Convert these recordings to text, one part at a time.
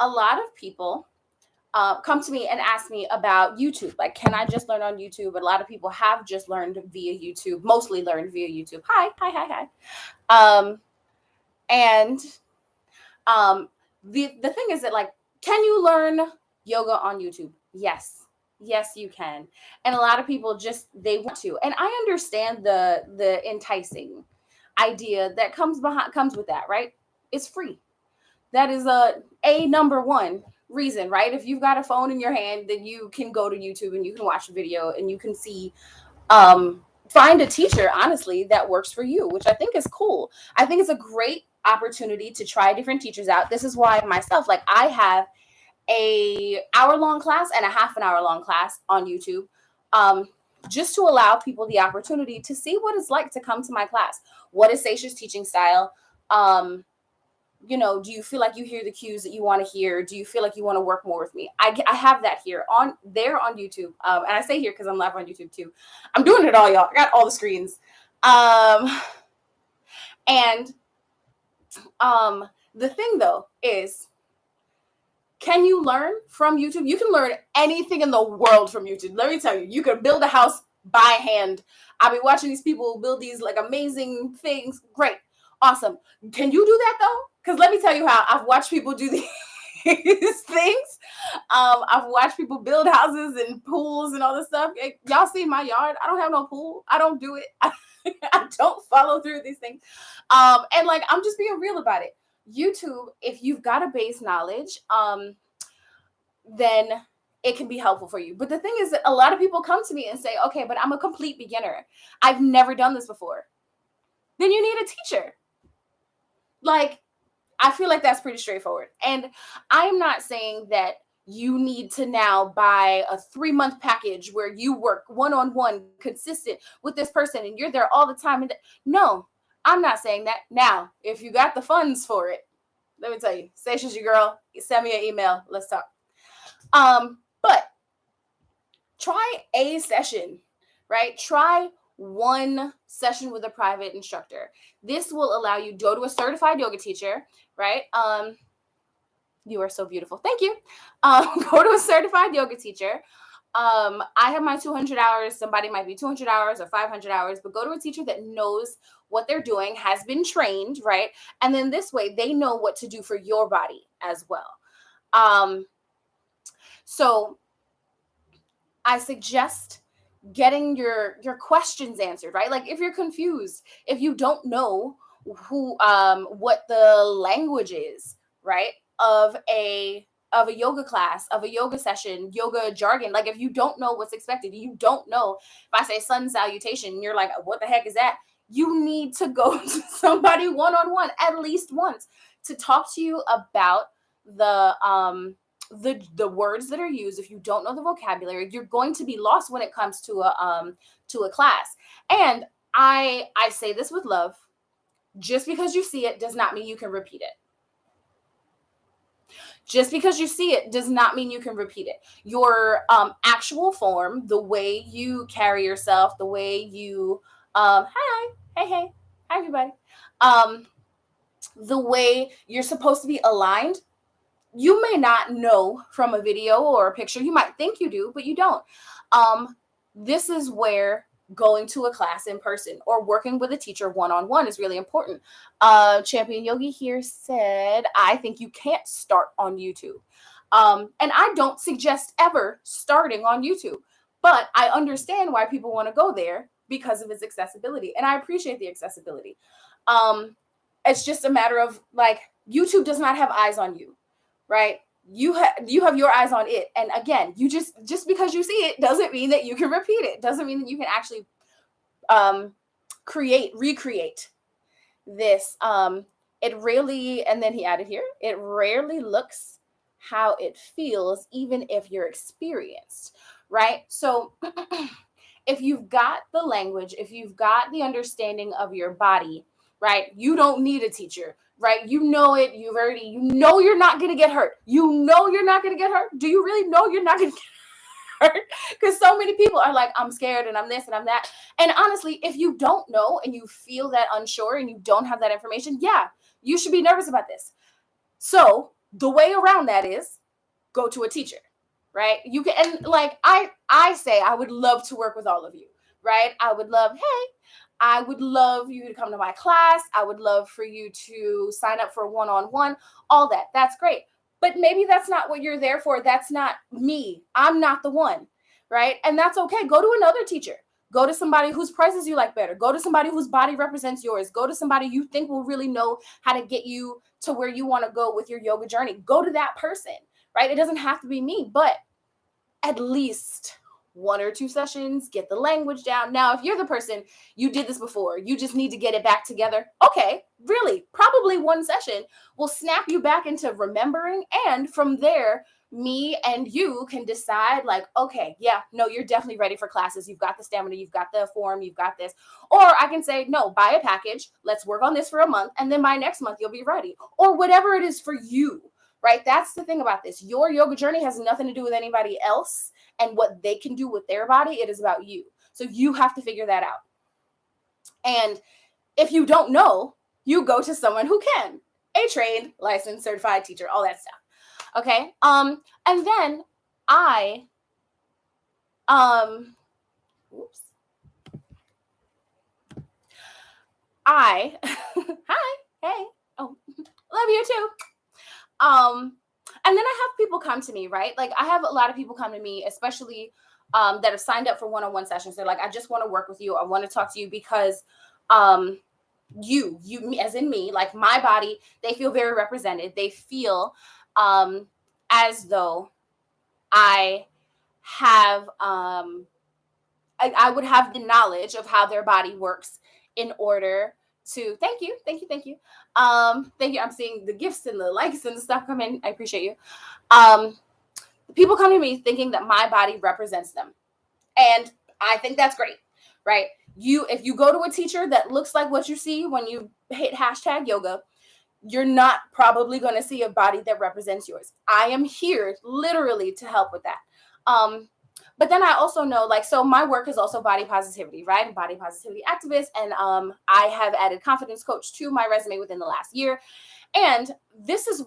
a lot of people come to me and ask me about YouTube. Like, can I just learn on YouTube? But a lot of people have just learned via YouTube, mostly learned via YouTube. Hi, hi, hi, hi. And the thing is that, like, can you learn yoga on YouTube? Yes, you can. And a lot of people just they want to. And I understand the enticing idea that comes with that, right? It's free. That is a number one reason, right? If you've got a phone in your hand, then you can go to YouTube and you can watch a video and you can see find a teacher, honestly, that works for you, which I think is cool. I think it's a great opportunity to try different teachers out. This is why myself, like, I have a hour-long class and a half an hour-long class on YouTube, um, just to allow people the opportunity to see what it's like to come to my class. What is Seisha's teaching style? Um, do you feel like you hear the cues that you want to hear? Do you feel like you want to work more with me? I have that here on YouTube. And I say here because I'm live on YouTube too. I'm doing it all, y'all. I got all the screens. And the thing though is, can you learn from YouTube? You can learn anything in the world from YouTube. Let me tell you, you can build a house by hand. I'll be watching these people build these like amazing things. Great. Awesome. Can you do that though? Because let me tell you how I've watched people do these things. I've watched people build houses and pools and all this stuff. Y'all see my yard? I don't have no pool. I don't do it. I don't follow through these things. And like, I'm just being real about it. YouTube, if you've got a base knowledge, then it can be helpful for you. But the thing is that a lot of people come to me and say, okay, but I'm a complete beginner. I've never done this before. Then you need a teacher. Like, I feel like that's pretty straightforward. And I'm not saying that you need to now buy a 3-month package where you work one-on-one consistent with this person and you're there all the time. And no, I'm not saying that. Now, if you got the funds for it, let me tell you, Seisha's your girl. Send me an email. Let's talk. But try a session, right? Try one session with a private instructor. This will allow you to go to a certified yoga teacher, right? You are so beautiful. Thank you. Go to a certified yoga teacher. I have my 200 hours. Somebody might be 200 hours or 500 hours, but go to a teacher that knows what they're doing, has been trained, right? And then this way they know what to do for your body as well. So I suggest getting your questions answered, right? Like, if you're confused, if you don't know what the language is, right, of a yoga class, of a yoga session, yoga jargon, like if you don't know what's expected, you don't know, if I say sun salutation, you're like, what the heck is that? You need to go to somebody one-on-one at least once to talk to you about the words that are used. If you don't know the vocabulary, you're going to be lost when it comes to a class. And I say this with love. Just because you see it does not mean you can repeat it. Just because you see it does not mean you can repeat it. Your actual form, the way you carry yourself, the way you hey, hi everybody. The way you're supposed to be aligned, you may not know from a video or a picture. You might think you do, but you don't. This is where going to a class in person or working with a teacher one-on-one is really important. Champion Yogi here said, I think you can't start on YouTube. And I don't suggest ever starting on YouTube, but I understand why people want to go there because of its accessibility. And I appreciate the accessibility. It's just a matter of, like, YouTube does not have eyes on you, right? You have your eyes on it. And again, you just because you see it doesn't mean that you can repeat it. Doesn't mean that you can actually recreate this. It really, and then he added here, it rarely looks how it feels, even if you're experienced, right? So if you've got the language, if you've got the understanding of your body, right, you don't need a teacher. Right? You know it. You know you're not going to get hurt. You know you're not going to get hurt. Do you really know you're not going to get hurt? Because so many people are like, I'm scared and I'm this and I'm that. And honestly, if you don't know and you feel that unsure and you don't have that information, yeah, you should be nervous about this. So The way around that is go to a teacher, right? You can, and like I say, I would love to work with all of you, right? I would love, hey, I would love you to come to my class. I would love for you to sign up for a one-on-one, all that. That's great. But maybe that's not what you're there for. That's not me. I'm not the one, right? And that's okay. Go to another teacher. Go to somebody whose prices you like better. Go to somebody whose body represents yours. Go to somebody you think will really know how to get you to where you want to go with your yoga journey. Go to that person, right? It doesn't have to be me, but at least one or two sessions, get the language down. Now, if you're the person, you did this before, you just need to get it back together. Okay, really, probably one session will snap you back into remembering. And from there, me and you can decide like, okay, yeah, no, you're definitely ready for classes. You've got the stamina, you've got the form, you've got this. Or I can say, no, buy a package. Let's work on this for a month. And then by next month, you'll be ready. Or whatever it is for you, right? That's the thing about this. Your yoga journey has nothing to do with anybody else and what they can do with their body. It is about you. So you have to figure that out. And if you don't know, you go to someone who can, a trained, licensed, certified teacher, all that stuff. Okay. And then oops. Hi, hey, oh, love you too. And then I have people come to me, right? Like I have a lot of people come to me, especially that have signed up for one-on-one sessions. They're like, I just want to work with you. I want to talk to you because you as in me, like my body, they feel very represented. They feel as though I have I would have the knowledge of how their body works in order to thank you. Thank you. I'm seeing the gifts and the likes and the stuff come in. I appreciate you. People come to me thinking that my body represents them. And I think that's great, right? If you go to a teacher that looks like what you see when you hit hashtag yoga, you're not probably going to see a body that represents yours. I am here literally to help with that. But then I also know, like, so my work is also body positivity, right? I'm body positivity activist. And I have added confidence coach to my resume within the last year. And this is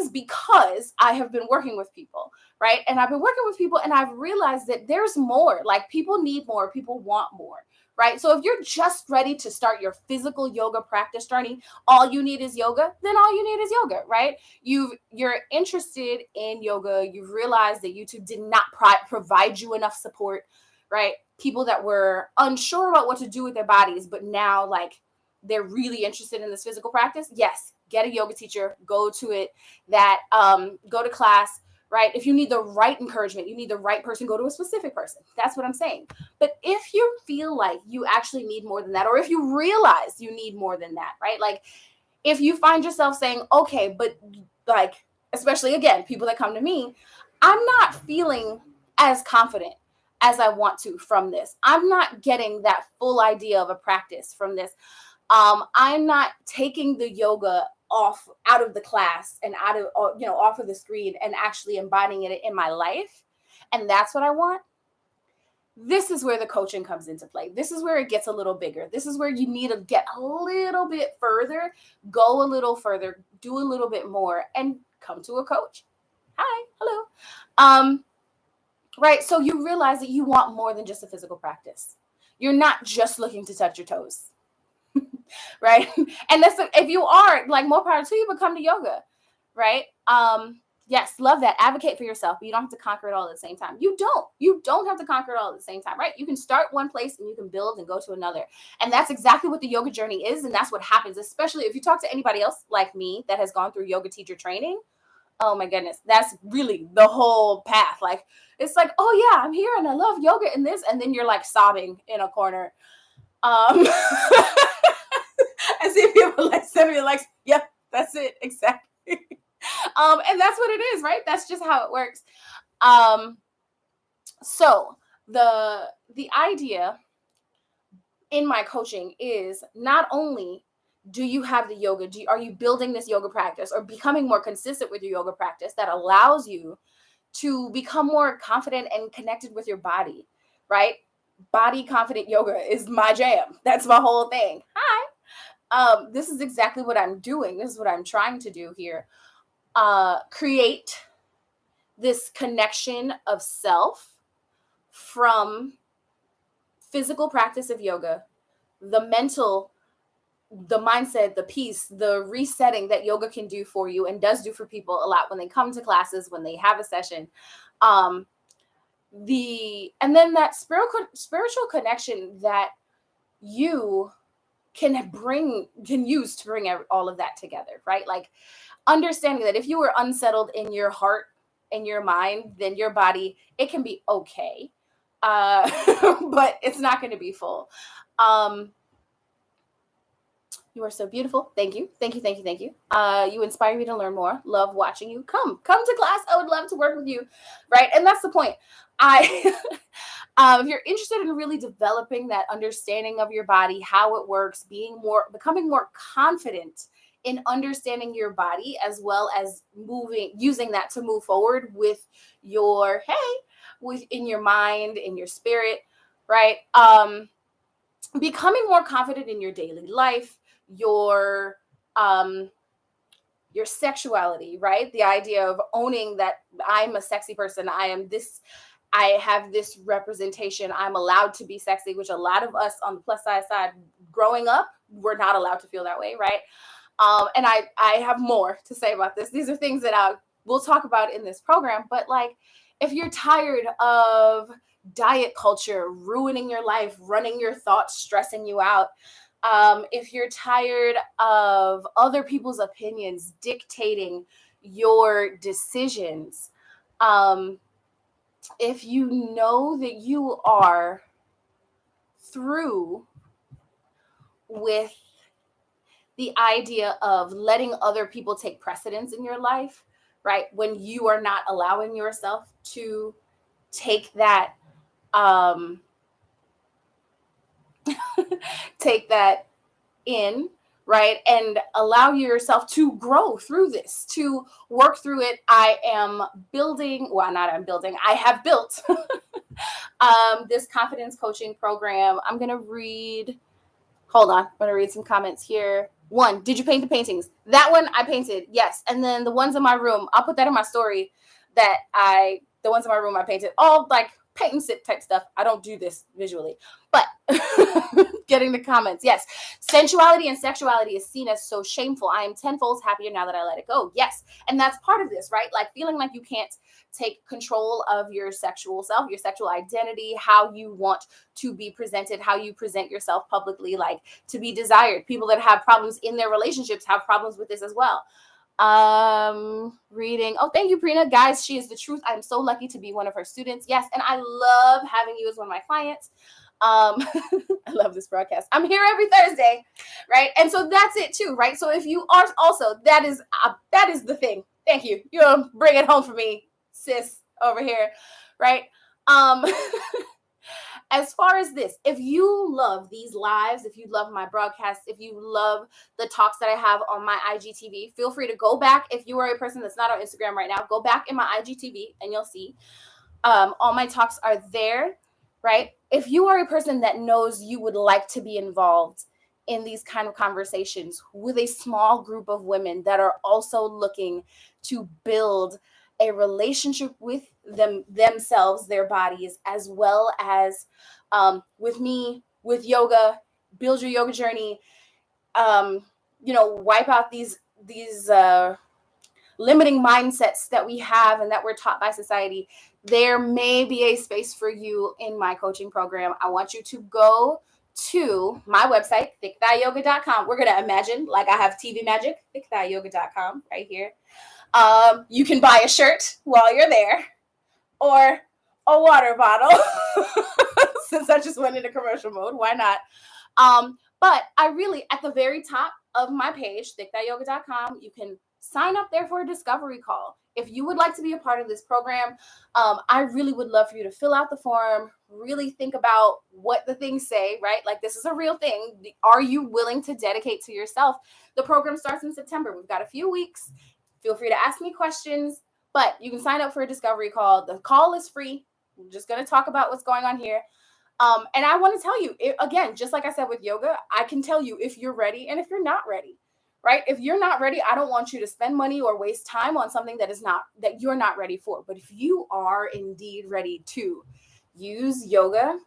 because I have been working with people, right? And I've been working with people and I've realized that there's more, like people need more, people want more, right? So if you're just ready to start your physical yoga practice journey, all you need is yoga, then all you need is yoga, right? You're interested in yoga. You've realized that YouTube did not provide you enough support, right? People that were unsure about what to do with their bodies, but now like they're really interested in this physical practice. Yes, get a yoga teacher, go to it, go to class, right? If you need the right encouragement, you need the right person, go to a specific person. That's what I'm saying. But if you feel like you actually need more than that, or if you realize you need more than that, right? Like if you find yourself saying, okay, but like, especially again, people that come to me, I'm not feeling as confident as I want to from this. I'm not getting that full idea of a practice from this. I'm not taking the yoga out of the class and off of the screen and actually embodying it in my life. And that's what I want. This is where the coaching comes into play. This is where it gets a little bigger. This is where you need to get a little bit further, go a little further, do a little bit more, and come to a coach. Hi, hello. Right. So you realize that you want more than just a physical practice. You're not just looking to touch your toes. Right. And if you are, like, more power to you, but come to yoga. Right. Yes, love that. Advocate for yourself, but you don't have to conquer it all at the same time. You don't have to conquer it all at the same time, right? You can start one place and you can build and go to another. And that's exactly what the yoga journey is. And that's what happens, especially if you talk to anybody else like me that has gone through yoga teacher training. Oh my goodness. That's really the whole path. Like, it's like, oh yeah, I'm here and I love yoga and this. And then you're like sobbing in a corner. I see people like send me like, yep, that's it. Exactly. And that's what it is, right? That's just how it works. So the idea in my coaching is not only do you have the yoga, are you building this yoga practice or becoming more consistent with your yoga practice that allows you to become more confident and connected with your body, right? Body confident yoga is my jam. That's my whole thing. Hi. This is exactly what I'm doing. This is what I'm trying to do here. create this connection of self from physical practice of yoga, the mental, the mindset, the peace, the resetting that yoga can do for you and does do for people a lot when they come to classes, when they have a session. And then that spiritual connection that you can use to bring all of that together, right? Like understanding that if you were unsettled in your heart and your mind, then your body, it can be okay. But it's not going to be full. You are so beautiful. Thank you. Thank you. Thank you. Thank you. You inspire me to learn more. Love watching you. Come to class. I would love to work with you. Right. And that's the point. If you're interested in really developing that understanding of your body, how it works, becoming more confident in understanding your body, as well as using that to move forward with within your mind, in your spirit, right? Becoming more confident in your daily life, your sexuality, right? The idea of owning that I'm a sexy person. I have this representation. I'm allowed to be sexy, which a lot of us on the plus size side growing up, we're not allowed to feel that way, right? And I have more to say about this. These are things that we'll talk about in this program. But like, if you're tired of diet culture ruining your life, running your thoughts, stressing you out, if you're tired of other people's opinions dictating your decisions, if you know that you are through with the idea of letting other people take precedence in your life, right? When you are not allowing yourself to take that in, right? And allow yourself to grow through this, to work through it. I have built this confidence coaching program. I'm going to read some comments here. One, did you paint the paintings? That one I painted, yes. And then the ones in my room, I'll put that in my story, the ones in my room I painted, all like paint and sip type stuff. I don't do this visually, but getting the comments. Yes. Sensuality and sexuality is seen as so shameful. I am tenfold happier now that I let it go. Yes. And that's part of this, right? Like feeling like you can't take control of your sexual self, your sexual identity, how you want to be presented, how you present yourself publicly, like to be desired. People that have problems in their relationships have problems with this as well. Reading. Oh, thank you, Prina. Guys, she is the truth. I'm so lucky to be one of her students. Yes, and I love having you as one of my clients. I love this broadcast. I'm here every Thursday, right? And so that's it too, right? So if you are also, that is the thing. Thank you. You'll bring it home for me, sis, over here, right? As far as this, if you love these lives, if you love my broadcasts, if you love the talks that I have on my IGTV, feel free to go back. If you are a person that's not on Instagram right now, go back in my IGTV and you'll see all my talks are there, right? If you are a person that knows you would like to be involved in these kind of conversations with a small group of women that are also looking to build a relationship with themselves, their bodies, as well as with me, with yoga, build your yoga journey, wipe out these limiting mindsets that we have and that we're taught by society. There may be a space for you in my coaching program. I want you to go to my website, thickthighyoga.com. We're going to imagine like I have TV magic, thickthighyoga.com right here. You can buy a shirt while you're there or a water bottle since I just went into commercial mode. Why not? But I really, at the very top of my page, thickthighyoga.com, you can sign up there for a discovery call. If you would like to be a part of this program, I really would love for you to fill out the form, really think about what the things say, right? Like this is a real thing. Are you willing to dedicate to yourself? The program starts in September. We've got a few weeks. Feel free to ask me questions, but you can sign up for a discovery call. The call is free. We're just going to talk about what's going on here. And I want to tell you, again, just like I said with yoga, I can tell you if you're ready and if you're not ready, right? If you're not ready, I don't want you to spend money or waste time on something that you're not ready for. But if you are indeed ready to use yoga,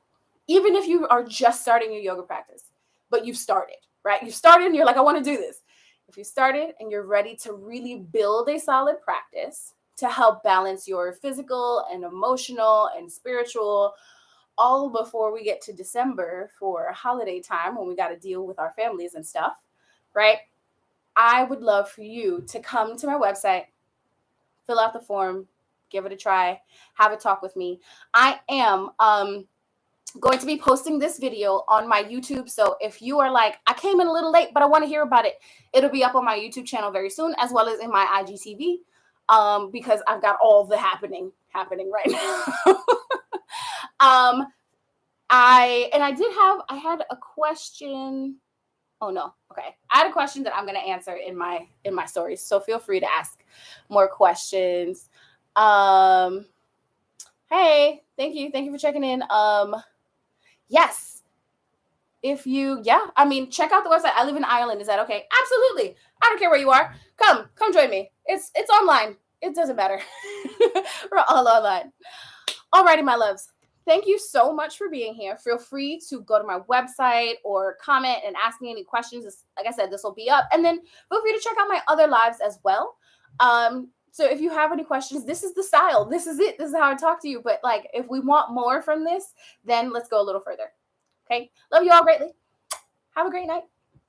even if you are just starting your yoga practice, but you've started, right? You started and you're like, I want to do this. If you started and you're ready to really build a solid practice to help balance your physical and emotional and spiritual, all before we get to December for holiday time when we got to deal with our families and stuff, right? I would love for you to come to my website, fill out the form, give it a try, have a talk with me. I am going to be posting this video on my YouTube. So if you are like, I came in a little late, but I want to hear about it, it'll be up on my YouTube channel very soon, as well as in my IGTV, because I've got all the happening right now. I had a question. Oh no. Okay. I had a question that I'm going to answer in my stories. So feel free to ask more questions. Hey, thank you. Thank you for checking in. Yes. Check out the website. I live in Ireland. Is that okay? Absolutely. I don't care where you are. Come join me. It's online. It doesn't matter. We're all online. Alrighty, my loves. Thank you so much for being here. Feel free to go to my website or comment and ask me any questions. Like I said, this will be up. And then feel free to check out my other lives as well. So if you have any questions, this is the style. This is it. This is how I talk to you. But like, if we want more from this, then let's go a little further. Okay. Love you all greatly. Have a great night.